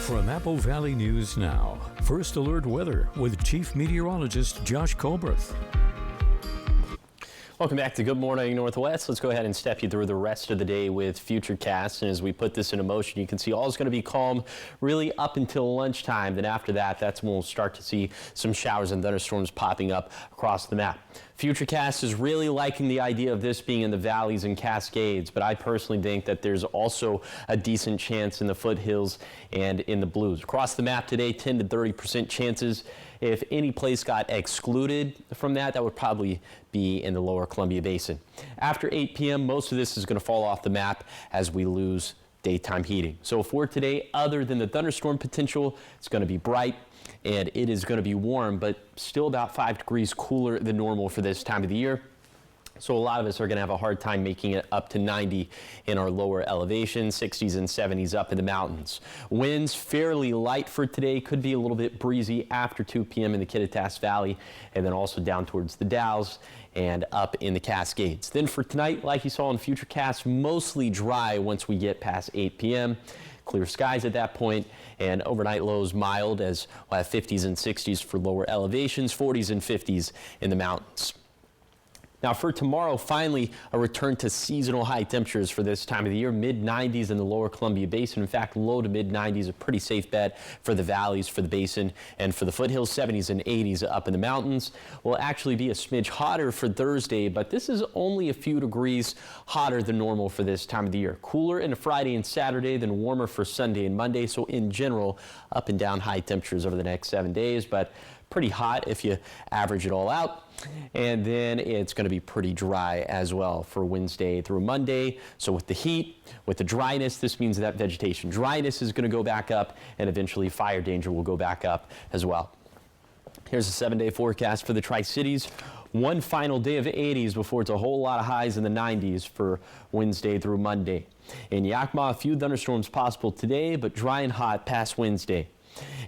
From Apple Valley News Now, First Alert Weather with Chief Meteorologist Josh Colbreth. Welcome back to Good Morning Northwest. Let's go ahead and step you through the rest of the day with Futurecast. And as we put this into motion, you can see all is going to be calm really up until lunchtime. Then after that, that's when we'll start to see some showers and thunderstorms popping up across the map. Futurecast is really liking the idea of this being in the valleys and Cascades, but I personally think that there's also a decent chance in the foothills and in the blues. Across the map today, 10 to 30% chances. If any place got excluded from that would probably be in the lower Columbia Basin. After 8 p.m., most of this is going to fall off the map as we lose daytime heating. So for today, other than the thunderstorm potential, it's going to be bright and it is going to be warm, but still about 5 degrees cooler than normal for this time of the year. So a lot of us are going to have a hard time making it up to 90 in our lower elevations, 60s and 70s up in the mountains. Winds fairly light for today, could be a little bit breezy after 2 p.m. in the Kittitas Valley, and then also down towards the Dalles and up in the Cascades. Then for tonight, like you saw in Futurecast, mostly dry once we get past 8 p.m. Clear skies at that point, and overnight lows mild as we'll have 50s and 60s for lower elevations, 40s and 50s in the mountains. Now for tomorrow, finally a return to seasonal high temperatures for this time of the year, mid-90s in the lower Columbia Basin. In fact, low to mid-90s, a pretty safe bet for the valleys, for the basin, and for the foothills. 70s and 80s up in the mountains. Will actually be a smidge hotter for Thursday, but this is only a few degrees hotter than normal for this time of the year. Cooler in Friday and Saturday, then warmer for Sunday and Monday. So in general, up and down high temperatures over the next 7 days, but pretty hot if you average it all out. And then it's going to be pretty dry as well for Wednesday through Monday. So with the heat, with the dryness, this means that vegetation dryness is going to go back up, and eventually fire danger will go back up as well. Here's a 7-day forecast for the Tri-Cities. One final day of 80s before it's a whole lot of highs in the 90s for Wednesday through Monday. In Yakima, a few thunderstorms possible today, but dry and hot past Wednesday.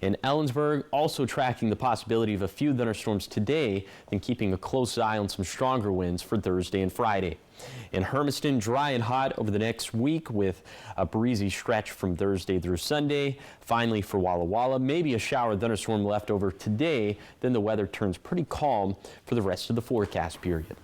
In Ellensburg, also tracking the possibility of a few thunderstorms today and keeping a close eye on some stronger winds for Thursday and Friday. In Hermiston, dry and hot over the next week with a breezy stretch from Thursday through Sunday. Finally for Walla Walla, maybe a shower thunderstorm left over today, then the weather turns pretty calm for the rest of the forecast period.